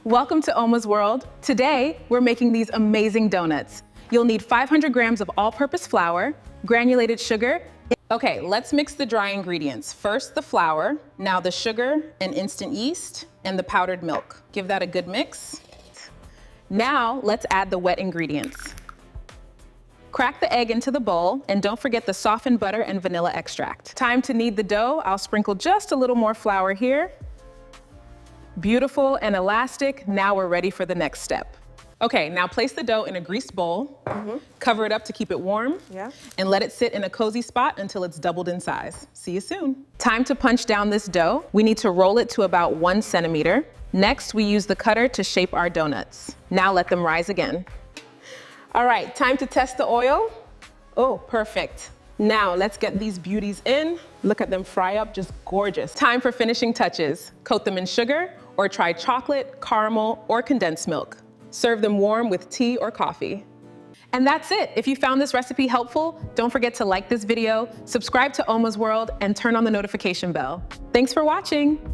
Welcome to OMA'S World. Today, we're making these amazing donuts. You'll need 500 grams of all-purpose flour, granulated sugar. Okay, let's mix the dry ingredients. First, the flour, now the sugar and instant yeast, and the powdered milk. Give that a good mix. Now, let's add the wet ingredients. Crack the egg into the bowl, and don't forget the softened butter and vanilla extract. Time to knead the dough. I'll sprinkle just a little more flour here. Beautiful and elastic. Now we're ready for the next step. Okay, now place the dough in a greased bowl, cover it up to keep it warm, and let it sit in a cozy spot until it's doubled in size. See you soon. Time to punch down this dough. We need to roll it to about 1 centimeter. Next, we use the cutter to shape our donuts. Now let them rise again. All right, time to test the oil. Oh, perfect. Now let's get these beauties in. Look at them fry up, just gorgeous. Time for finishing touches. Coat them in sugar, or try chocolate, caramel, or condensed milk. Serve them warm with tea or coffee. And that's it. If you found this recipe helpful, don't forget to like this video, subscribe to OMA'S World, and turn on the notification bell. Thanks for watching.